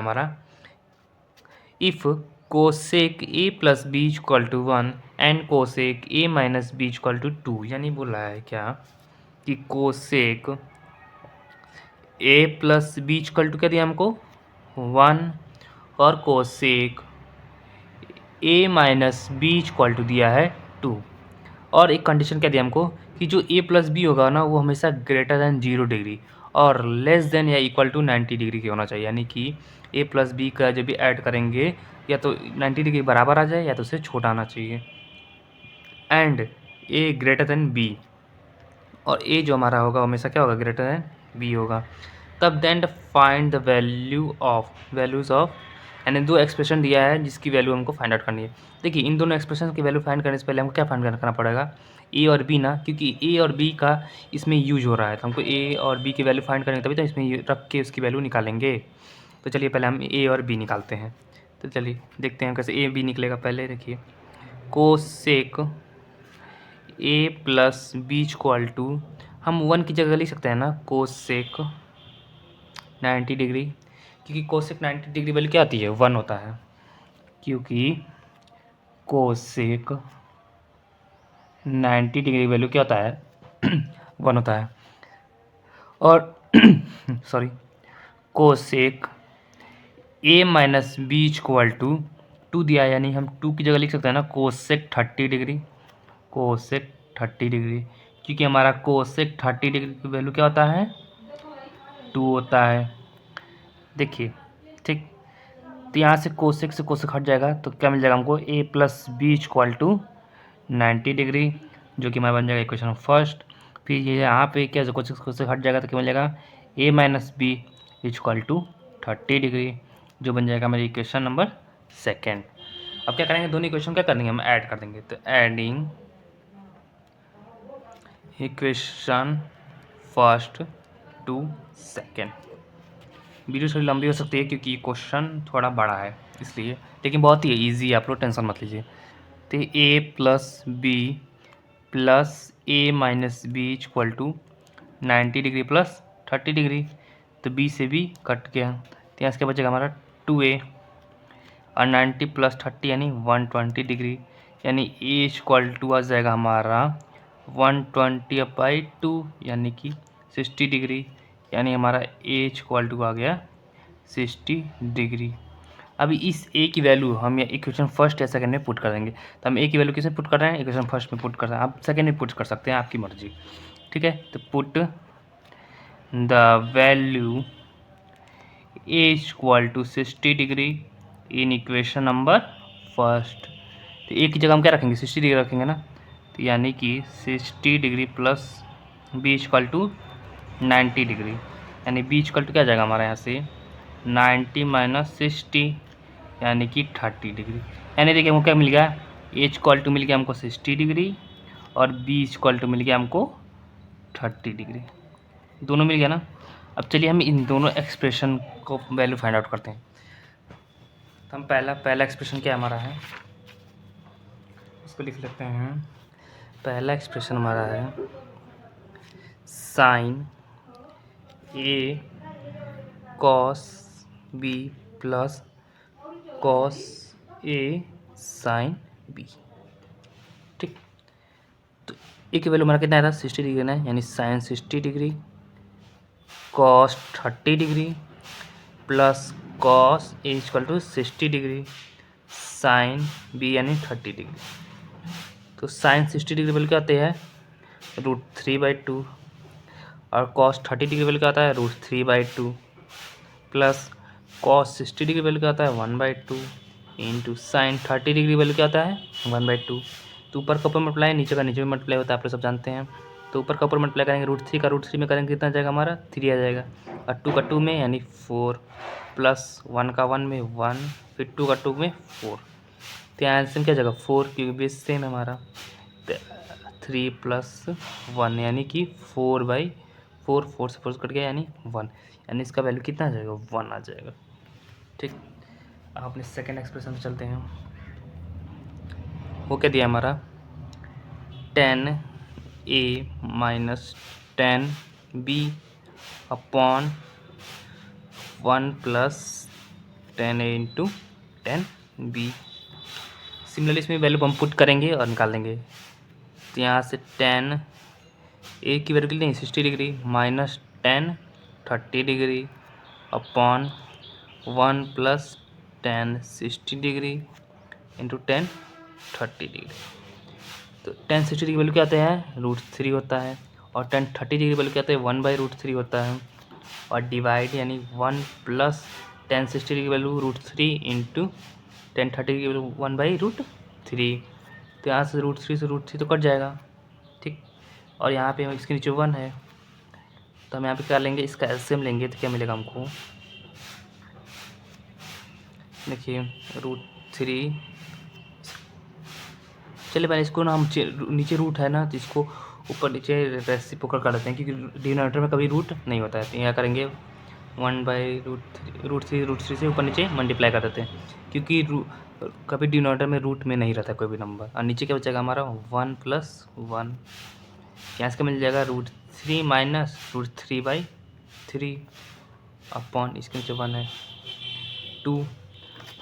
हमारा if cosec A plus B equal to 1 and cosec A minus B equal to 2, यानी बोला है क्या कि cosec A plus B equal to क्या दिया हमको 1 और cosec A minus B equal to दिया है 2, और एक कंडीशन क्या दिया हमको कि जो ए प्लस बी होगा ना वो हमेशा ग्रेटर दैन 0 डिग्री और लेस देन या इक्वल टू 90 डिग्री की होना चाहिए, यानी कि ए प्लस बी का जब भी ऐड करेंगे या तो 90 डिग्री बराबर आ जाए या तो उससे छोटा आना चाहिए, and A greater than B, और ए जो हमारा होगा हमेशा क्या होगा ग्रेटर देन बी होगा। तब then find the values of, यानी दो एक्सप्रेशन दिया है जिसकी वैल्यू हमको फाइंड आउट करनी है। देखिए इन दोनों एक्सप्रेशन की वैल्यू फाइंड करने से पहले हमको क्या फाइंड करना पड़ेगा, ए और बी ना, क्योंकि ए और बी का इसमें यूज हो रहा है तो हमको ए और बी की वैल्यू फाइंड करेंगे तभी तो इसमें रख के उसकी वैल्यू निकालेंगे। तो चलिए पहले हम ए और बी निकालते हैं। तो चलिए देखते हैं कैसे ए बी निकलेगा। पहले देखिए cosec A plus B equal to, हम 1 की जगह लिख सकते हैं ना कोसेक 90 डिग्री, क्योंकि कोसेक 90 डिग्री वैल्यू क्या आती है 1 होता है, क्योंकि कोसेक 90 डिग्री वैल्यू क्या होता है 1 होता है। और sorry cosec A minus B equal to 2 दिया है, यानी हम 2 की जगह लिख सकते हैं ना कोसेक 30 डिग्री, कोसेक 30 डिग्री, क्योंकि हमारा कोसेक 30 डिग्री की वैल्यू क्या होता है 2 होता है। देखिए ठीक, तो यहाँ से कोसेक हट जाएगा तो क्या मिल जाएगा हमको A plus B equal to 90 degree, जो कि हमारा बन जाएगा इक्वेशन फर्स्ट। फिर ये यहाँ पे क्या कोसेक हट जाएगा तो क्या मिल जाएगा A minus B equal to 30 degree, जो बन जाएगा हमारी इक्वेशन नंबर सेकेंड। अब क्या करेंगे, दोनों इक्वेशन क्या करेंगे हम ऐड कर देंगे, तो adding equation first to second. Video थोड़ी लंबी हो सकती है क्योंकि क्वेश्चन थोड़ा बड़ा है इसलिए, लेकिन बहुत ही ईजी है, आप लोग टेंशन मत लीजिए। तो A plus A minus B equal to 90 degree plus 30 degree, तो बी से भी कट गया तो यहाँ इसके बचेगा हमारा 2a और 90 प्लस 30 यानी 120 डिग्री, यानी ए इक्वल टू आ जाएगा हमारा 120/2 यानी कि 60 डिग्री, यानी हमारा ए इक्वल टू आ गया 60 डिग्री। अभी इस ए की वैल्यू हम इक्वेशन फर्स्ट या सेकंड में पुट कर देंगे, तो हम ए की वैल्यू किसमें पुट कर रहे हैं इक्वेशन फर्स्ट में पुट कर रहे हैं, आप सेकंड में पुट कर सकते हैं, आपकी मर्जी। ठीक है, तो put the value A equal to 60 degree in equation number first. तो ए की जगह हम क्या रखेंगे 60 डिग्री रखेंगे ना, तो यानी कि 60 degree plus B equal to 90 degree, यानी बी इक्वल टू क्या जाएगा हमारा यहाँ से 90 माइनस 60 यानी कि 30 डिग्री। यानी देखिए हमको क्या मिल गया, ए इक्वल टू मिल गया हमको 60 डिग्री और बी इक्वल टू मिल गया हमको 30 डिग्री, दोनों मिल गया ना। अब चलिए हम इन दोनों एक्सप्रेशन को वैल्यू फाइंड आउट करते हैं। तो हम पहला एक्सप्रेशन क्या हमारा है उसको लिख लेते हैं। पहला एक्सप्रेशन हमारा है साइन ए कॉस बी प्लस कॉस ए साइन बी। ठीक, तो ए की वैल्यू हमारा कितना था 60 डिग्री ना, यानी sine 60 degree cos 30 degree plus cos A equal to 60 degree sine B यानी 30 डिग्री। तो साइन 60 डिग्री वैल्यू क्या आते हैं √3/2 और कॉस 30 डिग्री वैल्यू क्या आता है √3/2 प्लस कॉस 60 डिग्री वैल्यू क्या आता है 1/2 इंटू साइन 30 डिग्री वैल्यू क्या आता है 1/2। तो ऊपर का ऊपर मल्टीप्लाई नीचे का नीचे में मल्टीप्लाई होता है, आप लोग सब जानते हैं। तो ऊपर का ऊपर मल्टीप्लाई करेंगे √3 का √3 में करेंगे कितना जाएगा हमारा 3 आ जाएगा, और 2 का 2 में यानी 4 प्लस 1 का 1 में 1 फिर 2 का 2 में 4। तो यहाँ से क्या जाएगा 4 क्योंकि बेस सेम है हमारा, 3 प्लस 1 यानी कि 4/4, 4 से 4 कट गया यानी 1, यानी इसका वैल्यू कितना आ जाएगा 1 आ जाएगा। ठीक, अब अपने सेकेंड एक्सप्रेशन पे चलते हैं। वो क्या दिया हमारा 10a minus 10b upon 1 plus 10 a into 10 b। Similarly इसमें वैल्यू हम पुट करेंगे और निकाल देंगे। तो यहाँ से 10 ए की वैल्यू कितनी 60 degree minus 10 30 degree upon 1 plus 10 60 degree into 10 30 degree. तो 10 60 डिग्री वैल्यू क्या आता है √3 होता है, और 10 30 डिग्री वैल्यू क्या आता है 1/√3 होता है, और डिवाइड यानी 1 plus 10 60 degree value √3 into 10 30 degree value 1/√3। तो यहाँ से √3 तो कट जाएगा, ठीक। और यहाँ पे इसके नीचे 1 है, तो हम यहाँ पे क्या लेंगे, इसका एलसीएम लेंगे तो क्या मिलेगा हमको, देखिए √3। चलिए पहले इसको ना हम नीचे रूट है ना, तो इसको ऊपर नीचे रेसिप्रोकल कर देते हैं, क्योंकि डिनोमिनेटर में कभी रूट नहीं होता है। तो यहाँ करेंगे 1/√3 से ऊपर नीचे मल्टीप्लाई कर देते हैं, क्योंकि कभी डिनोमिनेटर में रूट में नहीं रहता कोई भी नंबर। और नीचे क्या बचेगा हमारा 1 + 1, यहाँ से मिल जाएगा √3 माइनस √3/3 अपॉन इसके नीचे 1 है 2।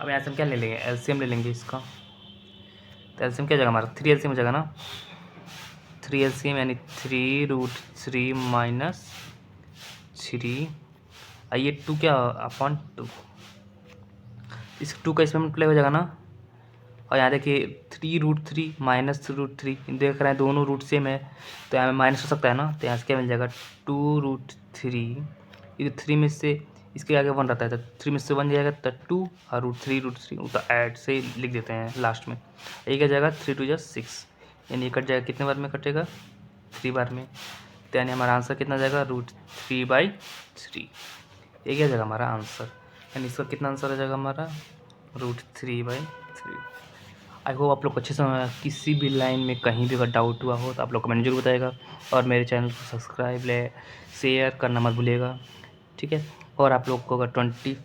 अब यहाँ से हम क्या ले लेंगे, एलसीएम ले लेंगे इसका। तो एलसीएम क्या जाएगा हमारा 3 एलसीएम हो जाएगा ना, 3 एलसीएम यानी 3√3 माइनस 3, ये 2 क्या अपॉन 2, इस 2 का इसमें मल्टीप्लाई हो जाएगा ना। और यहाँ देखिए 3√3 माइनस √3 देख रहे हैं, दोनों रूट सेम है, तो यहाँ में माइनस हो सकता है ना। तो यहाँ से क्या मिल जाएगा 2√3, ये 3 में से इसके आगे 1 रहता है, तो 3 में से 1 जाएगा तो 2, और √3 उसका ऐड से लिख देते हैं लास्ट में। ये क्या जाएगा 3 × 2 = 6, यानी ये कट जाएगा, कितने बार में कटेगा 3 बार में। तो यानी हमारा आंसर कितना जाएगा √3/3। ये क्या जाएगा हमारा आंसर, यानी इसका कितना आंसर आ जाएगा हमारा √3/3। आई होप आप लोग को अच्छे से, किसी भी लाइन में कहीं भी अगर डाउट हुआ हो तो आप लोग कमेंट जरूर बताएगा, और मेरे चैनल को सब्सक्राइब शेयर करना मत भूलिएगा, ठीक है। और आप लोग को अगर 25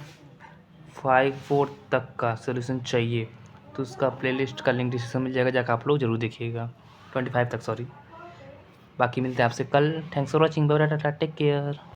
तक का सोल्यूशन चाहिए तो उसका प्लेलिस्ट का लिंक डिस्क्रिप्शन मिल जाएगा, जाकर आप लोग जरूर देखिएगा, 25 तक, सॉरी। बाकी मिलते हैं आपसे कल। थैंक्स फॉर वॉचिंग, बाय, टाटा, टेक केयर।